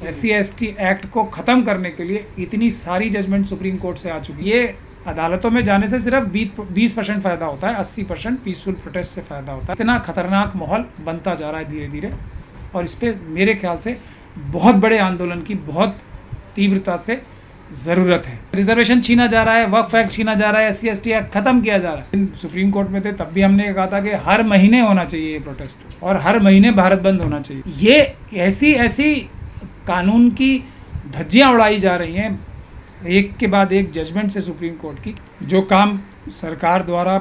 SC/ST act को ख़त्म करने के लिए इतनी सारी जजमेंट सुप्रीम कोर्ट से आ चुकी है। ये अदालतों में जाने से सिर्फ 20% फ़ायदा होता है, 80% पीसफुल प्रोटेस्ट से फ़ायदा होता है। इतना खतरनाक माहौल बनता जा रहा है धीरे धीरे, और इस पर मेरे ख्याल से बहुत बड़े आंदोलन की बहुत तीव्रता से ज़रूरत है। रिजर्वेशन छीना जा रहा है, वक्फ एक्ट छीना जा रहा है, SC/ST एक्ट ख़त्म किया जा रहा है। सुप्रीम कोर्ट में थे तब भी हमने कहा था कि हर महीने होना चाहिए ये प्रोटेस्ट, और हर महीने भारत बंद होना चाहिए। ये ऐसी कानून की धज्जियाँ उड़ाई जा रही हैं एक के बाद एक जजमेंट से सुप्रीम कोर्ट की। जो काम सरकार द्वारा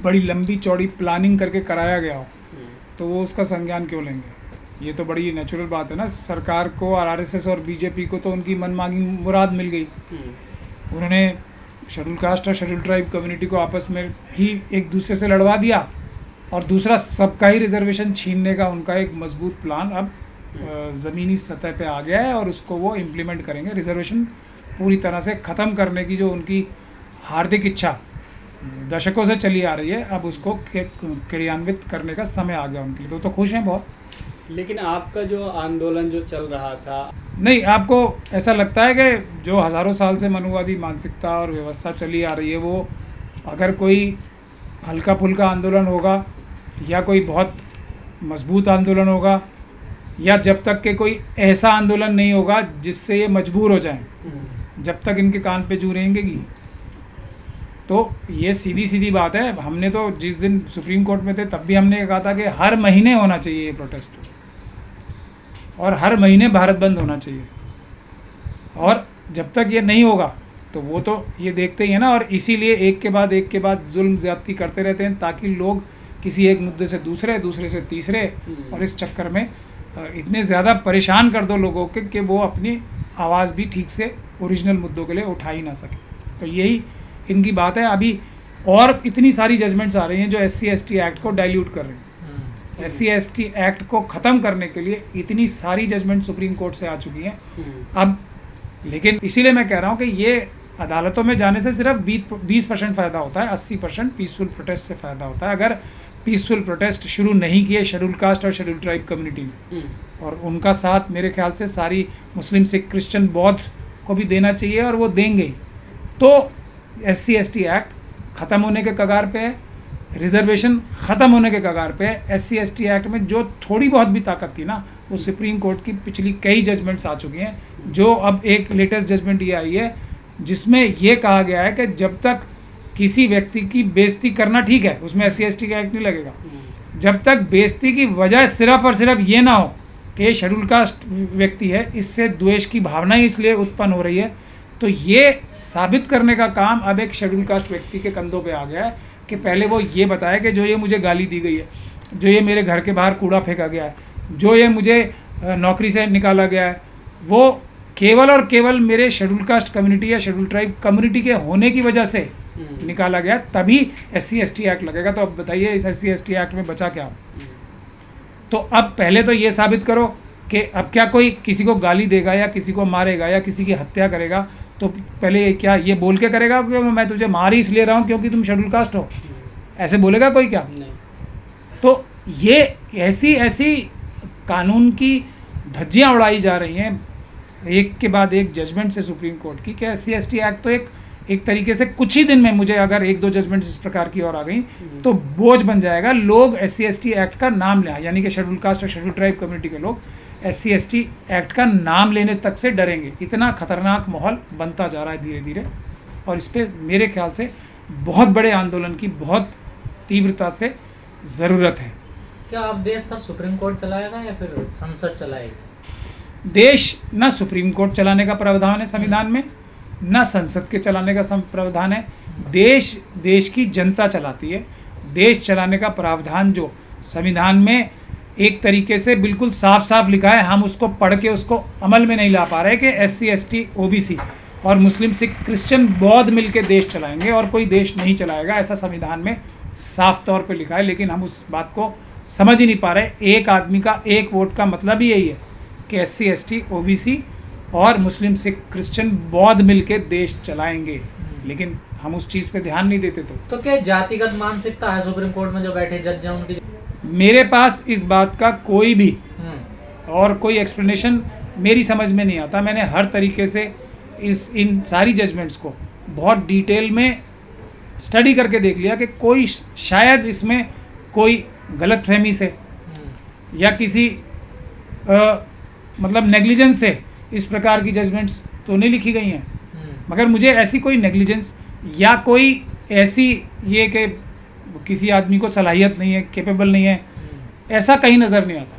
बड़ी लंबी चौड़ी प्लानिंग करके कराया गया हो तो वो उसका संज्ञान क्यों लेंगे? ये तो बड़ी नेचुरल बात है ना। सरकार को और RSS और BJP को तो उनकी मनमांगी मुराद मिल गई। उन्होंने शेड्यूल कास्ट और शेड्यूल ट्राइब कम्युनिटी को आपस में ही एक दूसरे से लड़वा दिया, और दूसरा सबका ही रिजर्वेशन छीनने का उनका एक मजबूत प्लान अब ज़मीनी सतह पे आ गया है, और उसको वो इम्प्लीमेंट करेंगे। रिजर्वेशन पूरी तरह से ख़त्म करने की जो उनकी हार्दिक इच्छा दशकों से चली आ रही है, अब उसको क्रियान्वित करने का समय आ गया उनके लिए। तो खुश हैं बहुत। लेकिन आपका जो आंदोलन जो चल रहा था, नहीं, आपको ऐसा लगता है कि जो हज़ारों साल से मनुवादी मानसिकता और व्यवस्था चली आ रही है, वो अगर कोई हल्का फुल्का आंदोलन होगा या कोई बहुत मजबूत आंदोलन होगा, या जब तक के कोई ऐसा आंदोलन नहीं होगा जिससे ये मजबूर हो जाएं, जब तक इनके कान पे जू रहेंगी। तो ये सीधी सीधी बात है। हमने तो जिस दिन सुप्रीम कोर्ट में थे तब भी हमने कहा था कि हर महीने होना चाहिए ये प्रोटेस्ट, और हर महीने भारत बंद होना चाहिए। और जब तक ये नहीं होगा तो वो तो ये देखते ही है ना, और इसीलिए एक के बाद जुल्म ज़्यादती करते रहते हैं, ताकि लोग किसी एक मुद्दे से दूसरे से तीसरे, और इस चक्कर में इतने ज़्यादा परेशान कर दो लोगों के कि वो अपनी आवाज़ भी ठीक से ओरिजिनल मुद्दों के लिए उठा ही ना सके। तो यही इनकी बात है। अभी और इतनी सारी जजमेंट्स आ रही हैं जो SC/ST एक्ट को डाइल्यूट कर रही हैं। SC/ST एक्ट को ख़त्म करने के लिए इतनी सारी जजमेंट सुप्रीम कोर्ट से आ चुकी हैं अब। लेकिन इसीलिए मैं कह रहा हूँ कि ये अदालतों में जाने से सिर्फ 20% फ़ायदा होता है, 80% पीसफुल प्रोटेस्ट से फ़ायदा होता है। अगर पीसफुल प्रोटेस्ट शुरू नहीं किए शेड्यूल कास्ट और शेड्यूल ट्राइब कम्युनिटी में, और उनका साथ मेरे ख्याल से सारी मुस्लिम, सिख, क्रिश्चियन, बौद्ध को भी देना चाहिए, और वो देंगे, तो SC/ST एक्ट ख़त्म होने के कगार पे है, रिजर्वेशन ख़त्म होने के कगार पे है। SC/ST एक्ट में जो थोड़ी बहुत भी ताकत थी ना, वो सुप्रीम कोर्ट की पिछली कई जजमेंट्स आ चुकी हैं। जो अब एक लेटेस्ट जजमेंट ये आई है जिसमें ये कहा गया है कि जब तक किसी व्यक्ति की बेइज्जती करना ठीक है, उसमें SC/ST का एक्ट नहीं लगेगा, जब तक बेइज्जती की वजह सिर्फ और सिर्फ ये ना हो कि ये शेड्यूल कास्ट व्यक्ति है, इससे द्वेष की भावना ही इसलिए उत्पन्न हो रही है। तो ये साबित करने का काम अब एक शेड्यूल कास्ट व्यक्ति के कंधों पे आ गया है कि पहले वो ये बताए कि जो ये मुझे गाली दी गई है, जो ये मेरे घर के बाहर कूड़ा फेंका गया है, जो ये मुझे नौकरी से निकाला गया है, वो केवल और केवल मेरे शेड्यूल कास्ट कम्युनिटी या शेड्यूल ट्राइब कम्युनिटी के होने की वजह से निकाला गया, तभी SC/ST एक्ट लगेगा। तो अब बताइए इस SC/ST एक्ट में बचा क्या? तो अब पहले तो ये साबित करो कि अब क्या कोई किसी को गाली देगा या किसी को मारेगा या किसी की हत्या करेगा तो पहले क्या ये बोल के करेगा कि मैं तुझे मार ही इसलिए रहा हूँ क्योंकि तुम शेड्यूल कास्ट हो? ऐसे बोलेगा कोई क्या? नहीं। तो ये ऐसी कानून की धज्जियाँ उड़ाई जा रही हैं एक के बाद एक जजमेंट से सुप्रीम कोर्ट की कि SC/ST एक्ट तो एक तरीके से कुछ ही दिन में, मुझे अगर 1-2 जजमेंट्स इस प्रकार की और आ गई तो बोझ बन जाएगा। लोग SC/ST एक्ट का नाम लें, यानी कि शेड्यूल कास्ट और शेड्यूल ट्राइब कम्युनिटी के लोग SC/ST एक्ट का नाम लेने तक से डरेंगे। इतना खतरनाक माहौल बनता जा रहा है धीरे धीरे, और इस पर मेरे ख्याल से बहुत बड़े आंदोलन की बहुत तीव्रता से ज़रूरत है। क्या अब देश सर सुप्रीम कोर्ट चलाएगा या फिर संसद चलाएगी? देश ना सुप्रीम कोर्ट चलाने का प्रावधान है संविधान में, ना संसद के चलाने का प्रावधान है। देश की जनता चलाती है। देश चलाने का प्रावधान जो संविधान में एक तरीके से बिल्कुल साफ साफ लिखा है, हम उसको पढ़ के उसको अमल में नहीं ला पा रहे कि SC/ST OBC और मुस्लिम, सिख, क्रिश्चियन, बौद्ध मिलके देश चलाएंगे और कोई देश नहीं चलाएगा, ऐसा संविधान में साफ तौर पे लिखा है। लेकिन हम उस बात को समझ ही नहीं पा रहे। एक आदमी का एक वोट का मतलब ही यही है कि SC/ST OBC और मुस्लिम, सिख, क्रिश्चियन, बौद्ध मिलके देश चलाएंगे, लेकिन हम उस चीज़ पे ध्यान नहीं देते। तो क्या जातिगत मानसिकता है सुप्रीम कोर्ट में जो बैठे जज हैं उनकी? मेरे पास इस बात का कोई भी और कोई एक्सप्लेनेशन मेरी समझ में नहीं आता। मैंने हर तरीके से इन सारी जजमेंट्स को बहुत डिटेल में स्टडी करके देख लिया कि कोई शायद इसमें कोई गलतफहमी से या किसी मतलब नेग्लिजेंस से इस प्रकार की जजमेंट्स तो नहीं लिखी गई हैं, मगर मुझे ऐसी कोई नेग्लिजेंस या कोई ऐसी ये कि किसी आदमी को सलाहियत नहीं है, कैपेबल नहीं है, ऐसा कहीं नज़र नहीं आता।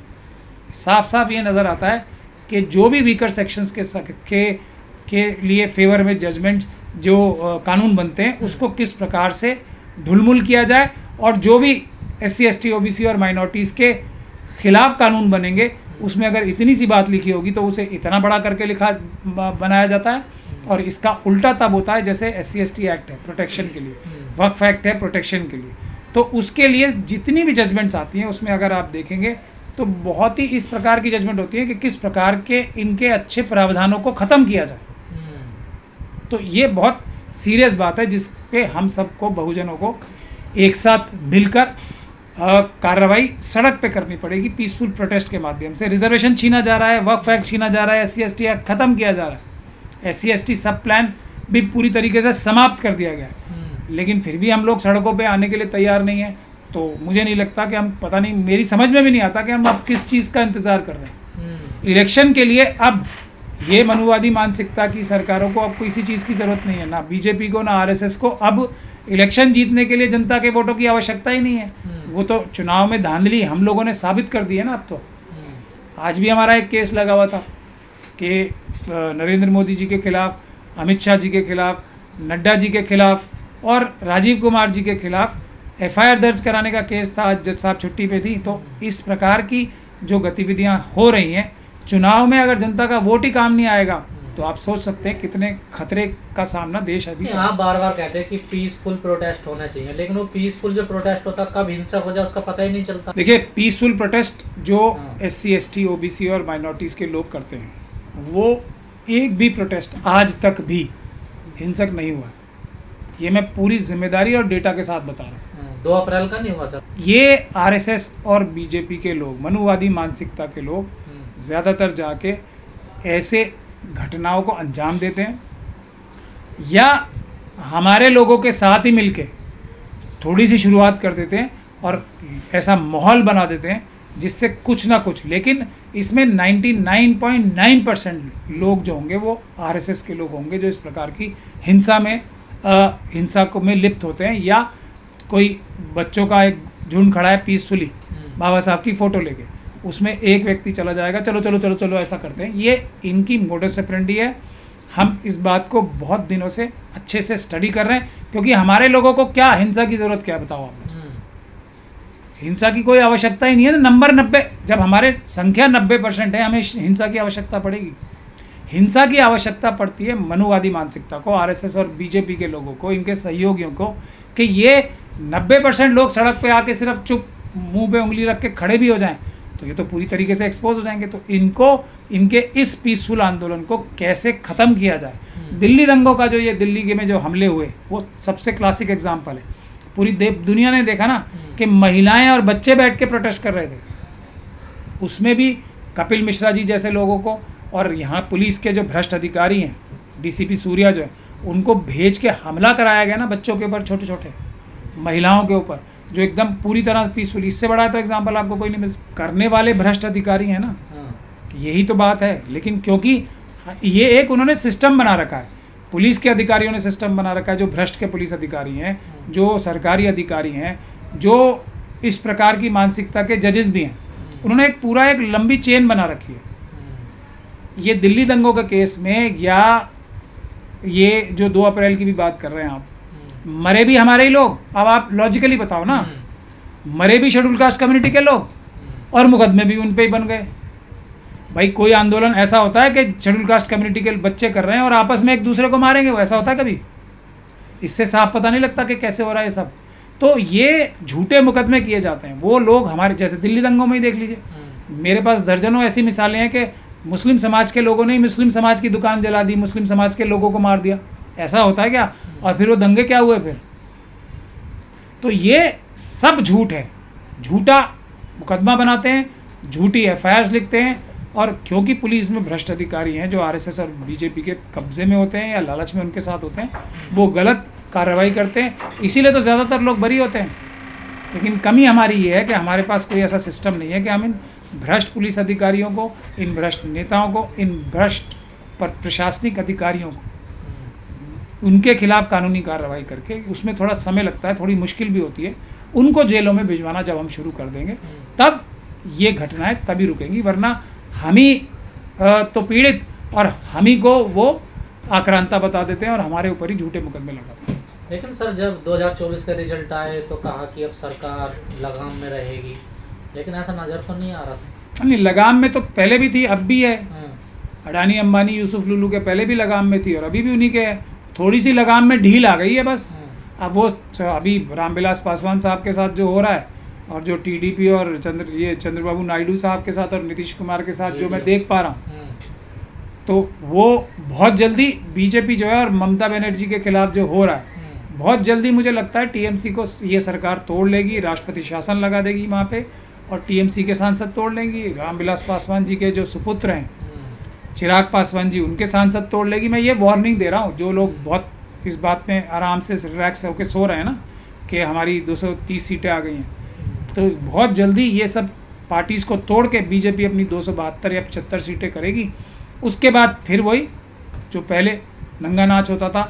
साफ साफ ये नज़र आता है कि जो भी वीकर सेक्शंस के लिए फेवर में जजमेंट जो कानून बनते हैं उसको किस प्रकार से ढुलमुल किया जाए, और जो भी SC ST OBC और माइनॉरिटीज़ के खिलाफ कानून बनेंगे उसमें अगर इतनी सी बात लिखी होगी तो उसे इतना बड़ा करके बनाया जाता है। और इसका उल्टा तब होता है जैसे SC ST एक्ट है प्रोटेक्शन के लिए, वक्फ एक्ट है प्रोटेक्शन के लिए, तो उसके लिए जितनी भी जजमेंट्स आती हैं उसमें अगर आप देखेंगे तो बहुत ही इस प्रकार की जजमेंट होती है कि किस प्रकार के इनके अच्छे प्रावधानों को ख़त्म किया जाए। तो ये बहुत सीरियस बात है जिस पे हम सबको बहुजनों को एक साथ मिलकर कार्रवाई सड़क पे करनी पड़ेगी, पीसफुल प्रोटेस्ट के माध्यम से। रिजर्वेशन छीना जा रहा है, वक्फ एक्ट छीना जा रहा है, SC ST एक्ट ख़त्म किया जा रहा है, SC ST सब प्लान भी पूरी तरीके से समाप्त कर दिया गया है, लेकिन फिर भी हम लोग सड़कों पे आने के लिए तैयार नहीं हैं। तो मुझे नहीं लगता कि हम, पता नहीं, मेरी समझ में भी नहीं आता कि हम अब किस चीज़ का इंतज़ार कर रहे हैं। इलेक्शन के लिए अब ये मनुवादी मानसिकता की सरकारों को अब किसी चीज़ की ज़रूरत नहीं है, ना BJP को ना RSS को। अब इलेक्शन जीतने के लिए जनता के वोटों की आवश्यकता ही नहीं है, वो तो चुनाव में धांधली हम लोगों ने साबित कर दी है ना। अब तो आज भी हमारा एक केस लगा हुआ था कि नरेंद्र मोदी जी के खिलाफ, अमित शाह जी के खिलाफ, नड्डा जी के खिलाफ और राजीव कुमार जी के खिलाफ FIR दर्ज कराने का केस था। आज जज साहब छुट्टी पे थी। तो इस प्रकार की जो गतिविधियां हो रही हैं, चुनाव में अगर जनता का वोट ही काम नहीं आएगा तो आप सोच सकते हैं कितने खतरे का सामना देश अभी। आप बार बार कहते हैं कि पीसफुल प्रोटेस्ट होना चाहिए, लेकिन वो पीसफुल जो प्रोटेस्ट होता है कब हिंसक हो जाए उसका पता ही नहीं चलता। देखिए, पीसफुल प्रोटेस्ट जो SC ST OBC और माइनॉरिटीज़ के लोग करते हैं, वो एक भी प्रोटेस्ट आज तक भी हिंसक नहीं हुआ। ये मैं पूरी जिम्मेदारी और डेटा के साथ बता रहा हूँ। 2 अप्रैल का नहीं हुआ सर। ये RSS और BJP के लोग, मनुवादी मानसिकता के लोग ज़्यादातर जाके ऐसे घटनाओं को अंजाम देते हैं या हमारे लोगों के साथ ही मिलके थोड़ी सी शुरुआत कर देते हैं और ऐसा माहौल बना देते हैं जिससे कुछ ना कुछ, लेकिन इसमें 99.9% लोग जो होंगे वो RSS के लोग होंगे जो इस प्रकार की हिंसा में लिप्त होते हैं। या कोई बच्चों का एक झुंड खड़ा है पीसफुली बाबा साहब की फ़ोटो लेके, उसमें एक व्यक्ति चला जाएगा, चलो चलो चलो चलो ऐसा करते हैं। ये इनकी मोडस ऑपरेंडी है। हम इस बात को बहुत दिनों से अच्छे से स्टडी कर रहे हैं, क्योंकि हमारे लोगों को क्या हिंसा की ज़रूरत क्या है बताओ आप मुझे। हिंसा की कोई आवश्यकता ही नहीं है ना। नंबर 90, जब हमारे संख्या 90% है, हमें हिंसा की आवश्यकता पड़ेगी। हिंसा की आवश्यकता पड़ती है मनुवादी मानसिकता को, RSS और BJP के लोगों को, इनके सहयोगियों को, कि ये 90% लोग सड़क पे आके सिर्फ चुप मुंह पे उंगली रख के खड़े भी हो जाएं तो ये तो पूरी तरीके से एक्सपोज हो जाएंगे। तो इनको, इनके इस पीसफुल आंदोलन को कैसे ख़त्म किया जाए। दिल्ली दंगों का जो ये दिल्ली के में जो हमले हुए वो सबसे क्लासिक एग्जाम्पल है। पूरी दुनिया ने देखा ना कि महिलाएं और बच्चे बैठ के प्रोटेस्ट कर रहे थे। उसमें भी कपिल मिश्रा जी जैसे लोगों को, और यहाँ पुलिस के जो भ्रष्ट अधिकारी हैं, DCP सूर्या जो है, उनको भेज के हमला कराया गया ना बच्चों के ऊपर, छोटे छोटे महिलाओं के ऊपर, जो एकदम पूरी तरह पीसफुल। इससे बड़ा तो एग्जाम्पल आपको कोई नहीं मिल सकता। करने वाले भ्रष्ट अधिकारी हैं ना, यही तो बात है। लेकिन क्योंकि ये एक उन्होंने सिस्टम बना रखा है, पुलिस के अधिकारियों ने सिस्टम बना रखा है, जो भ्रष्ट के पुलिस अधिकारी हैं, जो सरकारी अधिकारी हैं, जो इस प्रकार की मानसिकता के जजेस भी हैं, उन्होंने एक पूरा एक लंबी चेन बना रखी है। ये दिल्ली दंगों के केस में, या ये जो 2 अप्रैल की भी बात कर रहे हैं आप, मरे भी हमारे ही लोग। अब आप लॉजिकली बताओ ना, मरे भी शेड्यूल कास्ट कम्युनिटी के लोग और मुकदमे भी उन पे ही बन गए। भाई कोई आंदोलन ऐसा होता है कि शेड्यूल कास्ट कम्युनिटी के बच्चे कर रहे हैं और आपस में एक दूसरे को मारेंगे, वो ऐसा होता है कभी? इससे साफ पता नहीं लगता कि कैसे हो रहा है ये सब। तो ये झूठे मुकदमे किए जाते हैं। वो लोग हमारे, जैसे दिल्ली दंगों में ही देख लीजिए, मेरे पास दर्जनों ऐसी मिसालें हैं कि मुस्लिम समाज के लोगों ने मुस्लिम समाज की दुकान जला दी, मुस्लिम समाज के लोगों को मार दिया। ऐसा होता है क्या? और फिर वो दंगे क्या हुए फिर? तो ये सब झूठ है। झूठा मुकदमा बनाते हैं, झूठी FIRs लिखते हैं, और क्योंकि पुलिस में भ्रष्ट अधिकारी हैं जो आरएसएस और बीजेपी के कब्जे में होते हैं या लालच में उनके साथ होते हैं, वो गलत कार्रवाई करते हैं, इसीलिए तो ज़्यादातर लोग बरी होते हैं। लेकिन कमी हमारी ये है कि हमारे पास कोई ऐसा सिस्टम नहीं है कि हम इन भ्रष्ट पुलिस अधिकारियों को, इन भ्रष्ट नेताओं को, इन भ्रष्ट प्रशासनिक अधिकारियों को उनके खिलाफ कानूनी कार्रवाई करके, उसमें थोड़ा समय लगता है, थोड़ी मुश्किल भी होती है, उनको जेलों में भिजवाना जब हम शुरू कर देंगे तब ये घटनाएं तभी रुकेंगी, वरना हम ही तो पीड़ित और हम ही को वो आक्रांता बता देते हैं और हमारे ऊपर ही झूठे मुकदमे लगाते हैं। लेकिन सर जब 2024 का रिजल्ट आए तो कहा कि अब सरकार लगाम में रहेगी, लेकिन ऐसा नज़र तो नहीं आ रहा सर। नहीं, लगाम में तो पहले भी थी, अब भी है। अडानी, अंबानी, यूसुफ, लुलू के पहले भी लगाम में थी और अभी भी उन्हीं के है। थोड़ी सी लगाम में ढील आ गई है बस। अब वो अभी रामविलास पासवान साहब के साथ जो हो रहा है और जो टीडीपी और चंद्रबाबू नायडू साहब के साथ और नीतीश कुमार के साथ जो मैं देख पा रहा हूँ, तो वो बहुत जल्दी बीजेपी जो है और ममता बनर्जी के खिलाफ जो हो रहा है, बहुत जल्दी मुझे लगता है टीएमसी को ये सरकार तोड़ लेगी, राष्ट्रपति शासन लगा देगी वहाँ पे और टीएमसी के सांसद तोड़ लेंगी। रामविलास पासवान जी के जो सुपुत्र हैं चिराग पासवान जी, उनके सांसद तोड़ लेगी। मैं ये वार्निंग दे रहा हूँ, जो लोग बहुत इस बात में आराम से रिलैक्स होकर सो रहे हैं ना कि हमारी 230 सीटें आ गई हैं, तो बहुत जल्दी ये सब पार्टीज़ को तोड़ के बीजेपी अपनी 272 या 75 सीटें करेगी। उसके बाद फिर वही जो पहले नंगा नाच होता था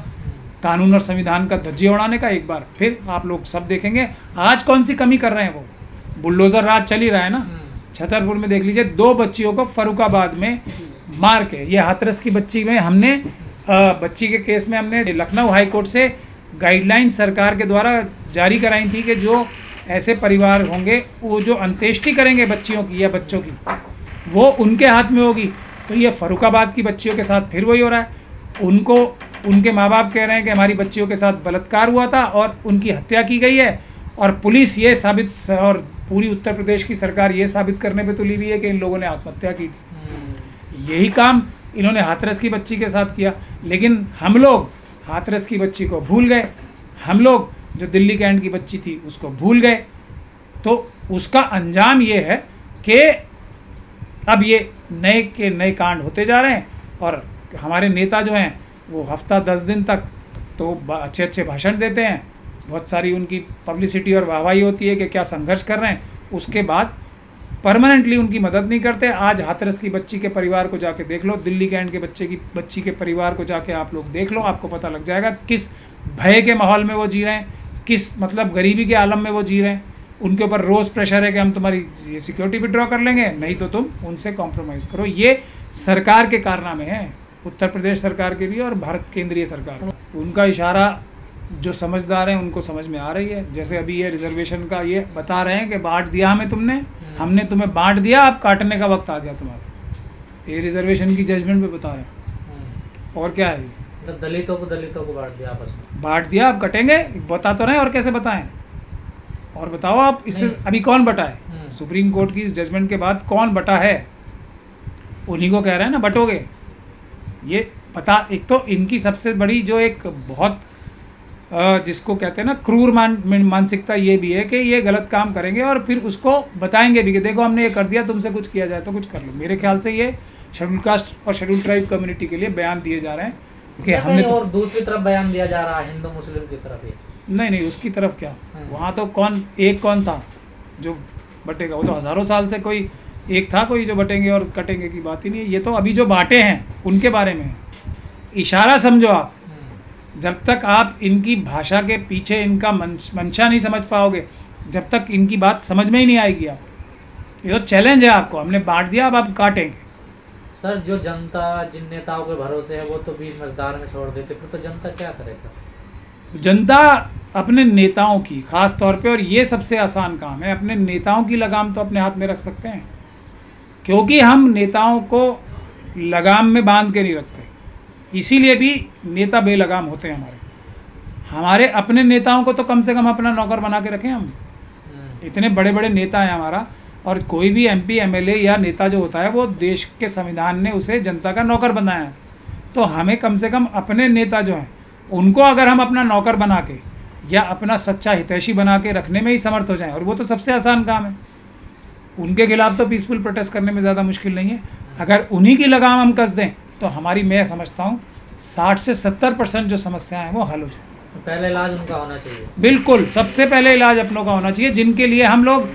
कानून और संविधान का धज्जियां उड़ाने का, एक बार फिर आप लोग सब देखेंगे। आज कौन सी कमी कर रहे हैं, वो बुलडोज़र राज चल ही रहा है ना। छतरपुर में देख लीजिए, 2 बच्चियों को फरुखाबाद में मार के, ये हाथरस की बच्ची में हमने बच्ची के केस में हमने लखनऊ हाई कोर्ट से गाइडलाइन सरकार के द्वारा जारी कराई थी कि जो ऐसे परिवार होंगे वो जो अंत्येष्टि करेंगे बच्चियों की या बच्चों की, वो उनके हाथ में होगी। तो ये फरुखाबाद की बच्चियों के साथ फिर वही हो रहा है। उनको उनके माँ बाप कह रहे हैं कि हमारी बच्चियों के साथ बलात्कार हुआ था और उनकी हत्या की गई है, और पुलिस ये साबित और पूरी उत्तर प्रदेश की सरकार ये साबित करने पे तुली हुई है कि इन लोगों ने आत्महत्या की थी। यही काम इन्होंने हाथरस की बच्ची के साथ किया। लेकिन हम लोग हाथरस की बच्ची को भूल गए, हम लोग जो दिल्ली कैंट की बच्ची थी उसको भूल गए। तो उसका अंजाम ये है कि अब ये नए के नए कांड होते जा रहे हैं और हमारे नेता जो हैं वो हफ्ता 10 दिन तक तो अच्छे अच्छे भाषण देते हैं, बहुत सारी उनकी पब्लिसिटी और वाहवाही होती है कि क्या संघर्ष कर रहे हैं, उसके बाद परमानेंटली उनकी मदद नहीं करते। आज हाथरस की बच्ची के परिवार को जाके देख लो, दिल्ली कैंट के बच्ची के परिवार को जाके आप लोग देख लो, आपको पता लग जाएगा किस भय के माहौल में वो जी रहे हैं, किस मतलब गरीबी के आलम में वो जी रहे हैं। उनके ऊपर रोज़ प्रेशर है कि हम तुम्हारी ये सिक्योरिटी विड्रॉ कर लेंगे, नहीं तो तुम उनसे कॉम्प्रोमाइज़ करो। ये सरकार के कारनामे हैं, उत्तर प्रदेश सरकार के भी और भारत केंद्रीय सरकार। उनका इशारा जो समझदार हैं उनको समझ में आ रही है। जैसे अभी ये रिजर्वेशन का ये बता रहे हैं कि बांट दिया हमें तुमने, हमने तुम्हें बांट दिया, अब काटने का वक्त आ गया तुम्हारा। ये रिजर्वेशन की जजमेंट पे बता रहे हैं। और क्या है, तो दलितों को बांट दिया आपस में, बांट दिया, अब कटेंगे। बता तो रहे, और कैसे बताएं, और बताओ आप इससे अभी कौन बटा है? सुप्रीम कोर्ट की इस जजमेंट के बाद कौन बटा है? उन्हीं को कह रहे हैं ना बटोगे। ये पता, एक तो इनकी सबसे बड़ी जो एक बहुत जिसको कहते हैं ना क्रूर मानसिकता ये भी है कि ये गलत काम करेंगे और फिर उसको बताएंगे भी कि देखो हमने ये कर दिया, तुमसे कुछ किया जाए तो कुछ कर लो। मेरे ख्याल से ये शेड्यूल कास्ट और शेड्यूल ट्राइब कम्युनिटी के लिए बयान दिए जा रहे हैं कि हमने तो, और दूसरी तरफ बयान दिया जा रहा है हिंदू मुस्लिम की तरफ ही। नहीं उसकी तरफ क्या, वहाँ तो कौन था जो बटेगा? वो तो हज़ारों साल से कोई एक था कोई जो बटेंगे और कटेंगे की बात ही नहीं है। ये तो अभी जो बांटे हैं उनके बारे में इशारा समझो आप। जब तक आप इनकी भाषा के पीछे इनका मंशा नहीं समझ पाओगे, जब तक इनकी बात समझ में ही नहीं आएगी आप। ये तो चैलेंज है आपको, हमने बांट दिया, अब आप काटेंगे। सर जो जनता जिन नेताओं के भरोसे है वो तो बीच मझधार में छोड़ देते, फिर तो जनता क्या करे सर? जनता अपने नेताओं की खास तौर पे, और ये सबसे आसान काम है, अपने नेताओं की लगाम तो अपने हाथ में रख सकते हैं, क्योंकि हम नेताओं को लगाम में बांध के नहीं रखते। इसीलिए भी नेता बेलगाम होते हैं हमारे अपने नेताओं को तो कम से कम अपना नौकर बना के रखें हम। इतने बड़े बड़े नेता हैं हमारा, और कोई भी एमपी एमएलए या नेता जो होता है वो देश के संविधान ने उसे जनता का नौकर बनाया है। तो हमें कम से कम अपने नेता जो हैं उनको अगर हम अपना नौकर बना के या अपना सच्चा हितैषी बना के रखने में ही समर्थ हो जाएं, और वो तो सबसे आसान काम है। उनके खिलाफ तो पीसफुल प्रोटेस्ट करने में ज़्यादा मुश्किल नहीं है। अगर उन्हीं की लगाम हम कस दें तो हमारी, मैं समझता हूँ 60 से 70% जो समस्याएं हैं वो हल हो जाए। पहले इलाज उनका होना चाहिए। बिल्कुल, सबसे पहले इलाज अपनों का होना चाहिए, जिनके लिए हम लोग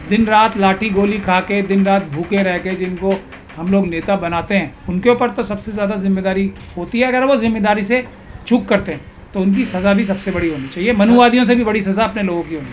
दिन रात लाठी गोली खा के, दिन रात भूखे रह के जिनको हम लोग नेता बनाते हैं, उनके ऊपर तो सबसे ज़्यादा जिम्मेदारी होती है। अगर वो जिम्मेदारी से चूक करते हैं तो उनकी सज़ा भी सबसे बड़ी होनी चाहिए, मनुवादियों से भी बड़ी सज़ा अपने लोगों की होनी चाहिए।